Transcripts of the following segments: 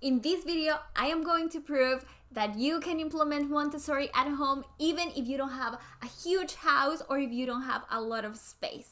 In this video, I am going to prove that you can implement Montessori at home even if you don't have a huge house or if you don't have a lot of space.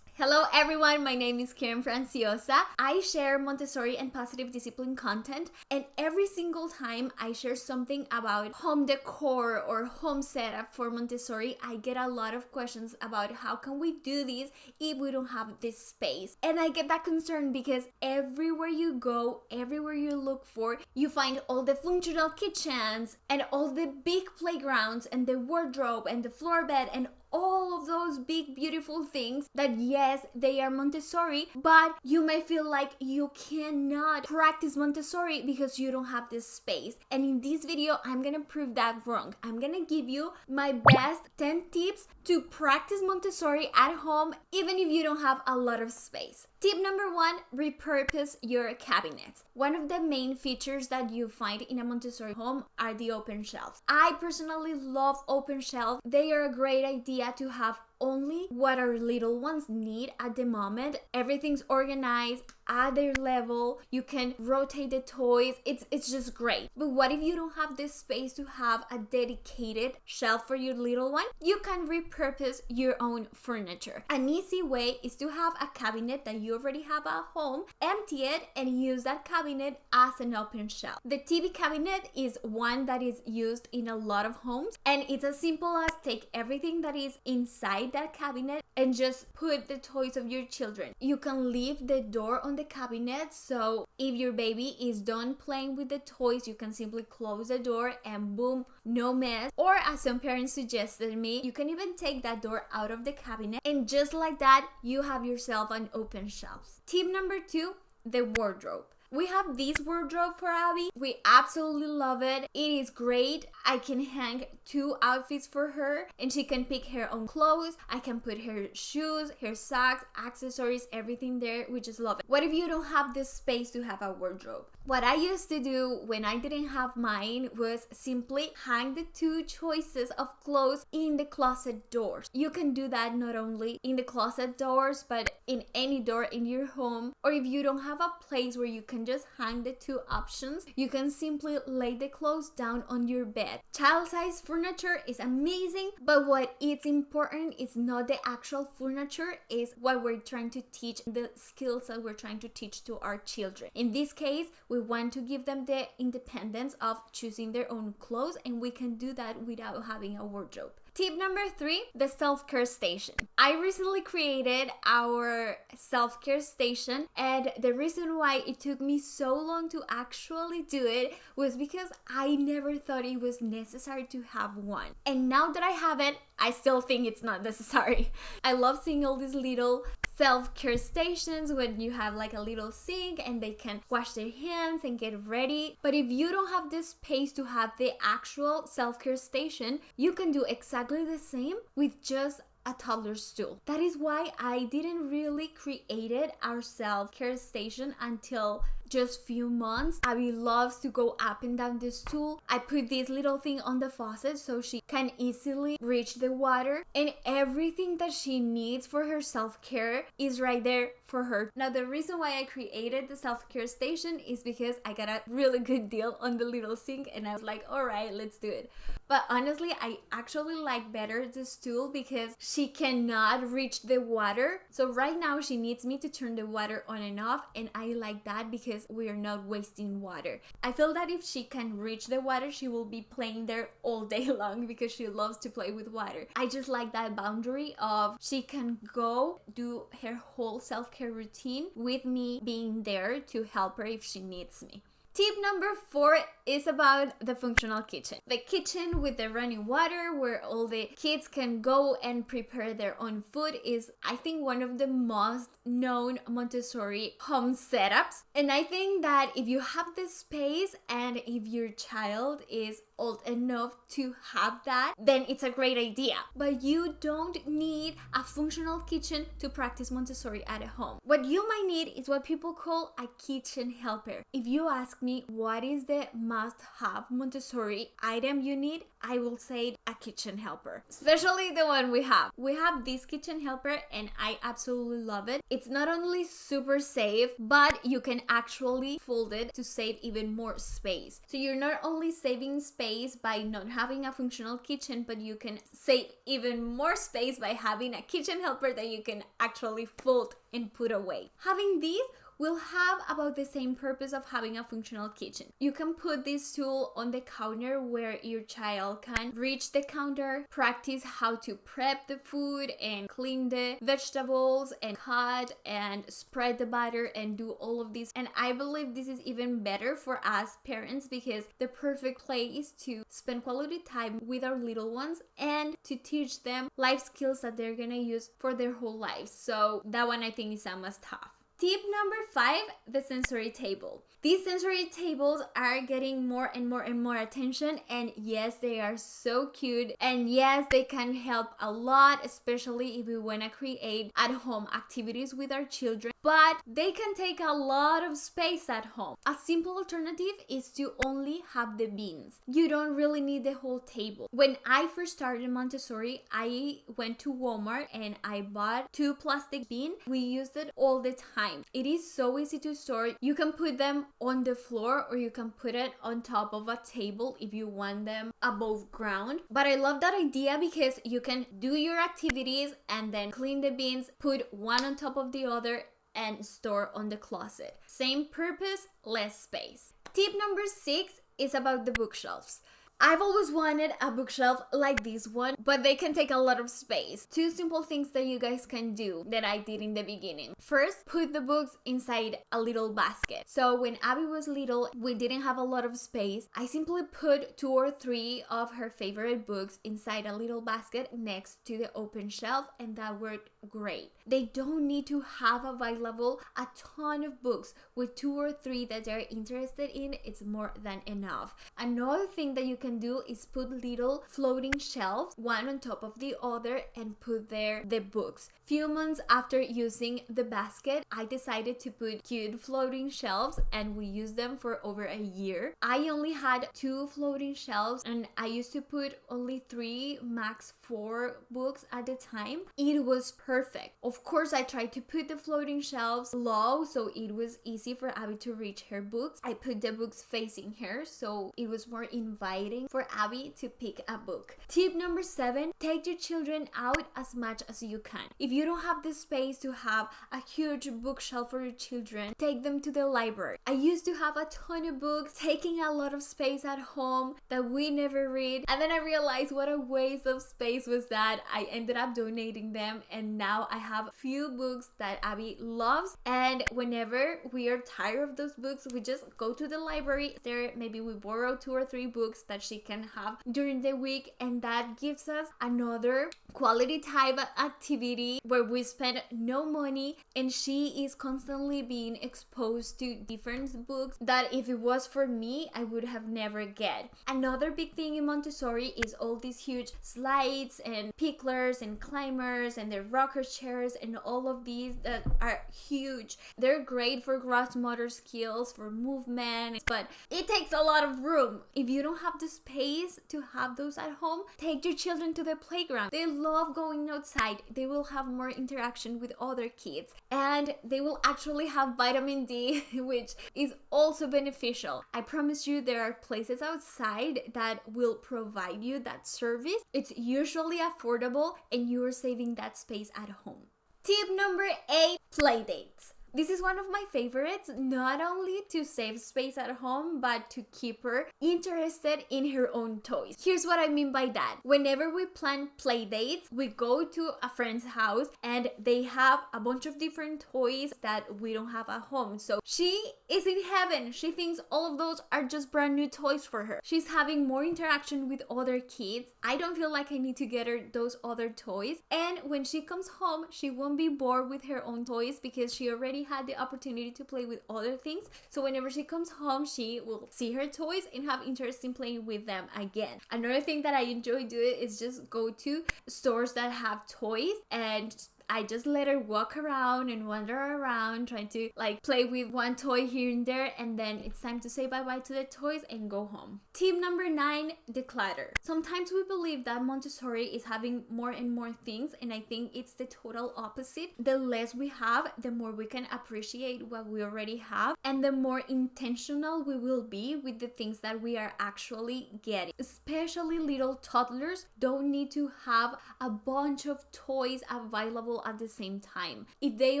Hello everyone, my name is Karen Franciosa. I share Montessori and positive discipline content, and every single time I share something about home decor or home setup for Montessori, I get a lot of questions about how can we do this if we don't have this space. And I get that concerned because everywhere you go, everywhere you look for, you find all the functional kitchens and all the big playgrounds and the wardrobe and the floor bed and all of those big beautiful things that yes, they are Montessori, but you may feel like you cannot practice Montessori because you don't have this space. And in this video, I'm gonna prove that wrong. I'm gonna give you my best 10 tips to practice Montessori at home even if you don't have a lot of space. Tip number 1, repurpose your cabinets. One of the main features that you find in a Montessori home are the open shelves. I personally love open shelves. They are a great idea to have only what our little ones need at the moment. Everything's organized at their level. You can rotate the toys. It's just great. But what if you don't have this space to have a dedicated shelf for your little one? You can repurpose your own furniture. An easy way is to have a cabinet that you already have at home, empty it, and use that cabinet as an open shelf. The TV cabinet is one that is used in a lot of homes, and it's as simple as take everything that is inside that cabinet and just put the toys of your children. You can leave the door on the cabinet, so if your baby is done playing with the toys, you can simply close the door and boom, no mess. Or as some parents suggested me, you can even take that door out of the cabinet, and just like that, you have yourself an open shelf. Tip number 2, the wardrobe. We have this wardrobe for Abby. We absolutely love it. It is great. I can hang 2 outfits for her and she can pick her own clothes. I can put her shoes, her socks, accessories, everything there. We just love it. What if you don't have this space to have a wardrobe? What I used to do when I didn't have mine was simply hang the 2 choices of clothes in the closet doors. You can do that not only in the closet doors, but in any door in your home. Or if you don't have a place where you can just hang the 2 options, you can simply lay the clothes down on your bed. Child-size furniture is amazing, but what is important is not the actual furniture, is what we're trying to teach, the skills that we're trying to teach to our children. In this case, we want to give them the independence of choosing their own clothes, and we can do that without having a wardrobe. Tip number 3, the self-care station. I recently created our self-care station, and the reason why it took me so long to actually do it was because I never thought it was necessary to have one. And now that I have it, I still think it's not necessary. I love seeing all these little self-care stations when you have like a little sink and they can wash their hands and get ready. But if you don't have the space to have the actual self-care station, you can do exactly the same with just a toddler stool. That is why I didn't really create our self-care station until just few months. Abby loves to go up and down the stool. I put this little thing on the faucet so she can easily reach the water, and everything that she needs for her self-care is right there for her. Now, the reason why I created the self-care station is because I got a really good deal on the little sink, and I was like, all right, let's do it. But honestly, I actually like better the stool because she cannot reach the water. So right now she needs me to turn the water on and off, and I like that because we are not wasting water. I feel that if she can reach the water, she will be playing there all day long because she loves to play with water. I just like that boundary of she can go do her whole self-care routine with me being there to help her if she needs me. Tip number 4 is about the functional kitchen. The kitchen with the running water where all the kids can go and prepare their own food is, I think, one of the most known Montessori home setups. And I think that if you have the space and if your child is old enough to have that, then it's a great idea. But you don't need a functional kitchen to practice Montessori at home. What you might need is what people call a kitchen helper. If you ask me, me what is the must-have Montessori item you need, I will say a kitchen helper, especially the one we have. We have this kitchen helper and I absolutely love it. It's not only super safe, but you can actually fold it to save even more space. So you're not only saving space by not having a functional kitchen, but you can save even more space by having a kitchen helper that you can actually fold and put away. Having these will have about the same purpose of having a functional kitchen. You can put this tool on the counter where your child can reach the counter, practice how to prep the food and clean the vegetables and cut and spread the batter and do all of this. And I believe this is even better for us parents because the perfect place to spend quality time with our little ones and to teach them life skills that they're gonna use for their whole lives. So that one I think is a must-have. Tip number 5, the sensory table. These sensory tables are getting more and more attention, and yes, they are so cute, and yes, they can help a lot, especially if we want to create at-home activities with our children, but they can take a lot of space at home. A simple alternative is to only have the beans. You don't really need the whole table. When I first started Montessori, I went to Walmart and I bought 2 plastic beans. We used it all the time. It is so easy to store. You can put them on the floor or you can put it on top of a table if you want them above ground. But I love that idea because you can do your activities and then clean the beans, put one on top of the other and store on the closet. Same purpose, less space. Tip number 6 is about the bookshelves. I've always wanted a bookshelf like this one, but they can take a lot of space. 2 simple things that you guys can do that I did in the beginning. First, put the books inside a little basket. So when Abby was little, we didn't have a lot of space. I simply put 2 or 3 of her favorite books inside a little basket next to the open shelf, and that worked great. They don't need to have available a ton of books. With 2 or 3 that they're interested in, it's more than enough. Another thing that you can do is put little floating shelves, one on top of the other, and put there the books. Few months after using the basket, I decided to put cute floating shelves, and we used them for over a year. I only had 2 floating shelves, and I used to put only 3, max 4 books at a time. It was perfect. Of course, I tried to put the floating shelves low so it was easy for Abby to reach her books. I put the books facing her so it was more inviting for Abby to pick a book. Tip number 7, take your children out as much as you can. If you don't have the space to have a huge bookshelf for your children, take them to the library. I used to have a ton of books taking a lot of space at home that we never read, and then I realized what a waste of space was that. I ended up donating them, and now I have few books that Abby loves, and whenever we are tired of those books, we just go to the library. There, maybe we borrow 2 or 3 books that she can have during the week, and that gives us another quality time activity where we spend no money and she is constantly being exposed to different books that if it was for me, I would have never get. Another big thing in Montessori is all these huge slides and picklers and climbers and the rocker chairs and all of these that are huge. They're great for gross motor skills, for movement, but it takes a lot of room. If you don't have the space to have those at home, take your children to the playground. They love going outside. They will have more interaction with other kids and they will actually have vitamin D, which is also beneficial. I promise you there are places outside that will provide you that service. It's usually affordable and you're saving that space at home. Tip number 8, play dates. This is one of my favorites, not only to save space at home, but to keep her interested in her own toys. Here's what I mean by that. Whenever we plan play dates, we go to a friend's house and they have a bunch of different toys that we don't have at home. So she is in heaven. She thinks all of those are just brand new toys for her. She's having more interaction with other kids. I don't feel like I need to get her those other toys. And when she comes home, she won't be bored with her own toys because she already had the opportunity to play with other things. So whenever she comes home, she will see her toys and have interest in playing with them again. Another thing that I enjoy doing is just go to stores that have toys and I just let her walk around and wander around, trying to like play with one toy here and there, and then it's time to say bye-bye to the toys and go home. Tip number 9, declutter. Sometimes we believe that Montessori is having more and more things, and I think it's the total opposite. The less we have, the more we can appreciate what we already have, and the more intentional we will be with the things that we are actually getting. Especially little toddlers don't need to have a bunch of toys available at the same time. If they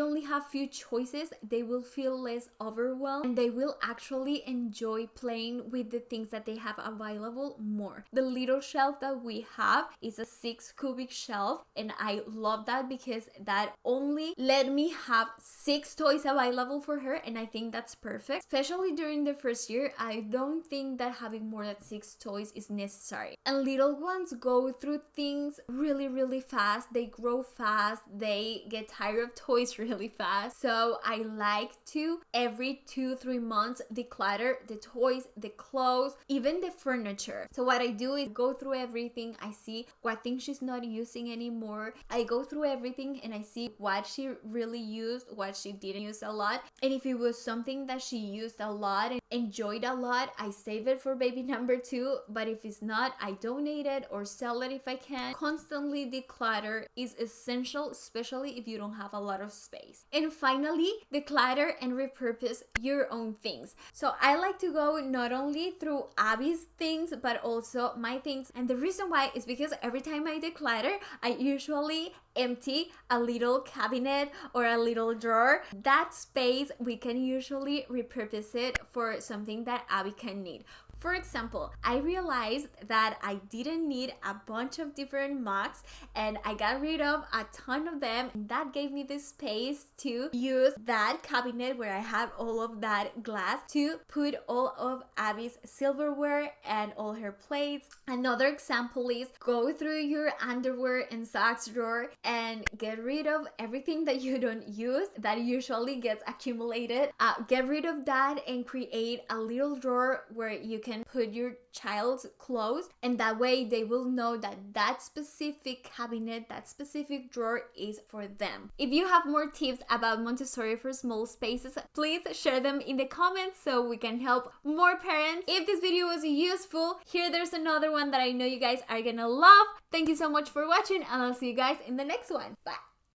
only have few choices, they will feel less overwhelmed, and they will actually enjoy playing with the things that they have available more. The little shelf that we have is a 6 cubic shelf, and I love that because that only let me have 6 toys available for her, and I think that's perfect. Especially during the first year, I don't think that having more than 6 toys is necessary. And little ones go through things really fast. They grow fast. They get tired of toys really fast. So I like to every 2-3 months declutter the toys, the clothes, even the furniture. So what I do is go through everything. I see what things she's not using anymore. I go through everything and I see what she really used, what she didn't use a lot. And if it was something that she used a lot and enjoyed a lot, I save it for baby number 2. But if it's not, I donate it or sell it if I can. Constantly declutter is essential, especially if you don't have a lot of space. And finally, declutter and repurpose your own things. So I like to go not only through Abby's things, but also my things. And the reason why is because every time I declutter, I usually empty a little cabinet or a little drawer. That space, we can usually repurpose it for something that Abby can need. For example, I realized that I didn't need a bunch of different mugs, and I got rid of a ton of them. That gave me the space to use that cabinet where I have all of that glass to put all of Abby's silverware and all her plates. Another example is go through your underwear and socks drawer and get rid of everything that you don't use that usually gets accumulated. Get rid of that and create a little drawer where you can put your child's clothes, and that way they will know that that specific cabinet, that specific drawer is for them. If you have more tips about Montessori for small spaces, please share them in the comments so we can help more parents. If this video was useful, there's another one that I know you guys are gonna love. Thank you so much for watching, and I'll see you guys in the next one. Bye.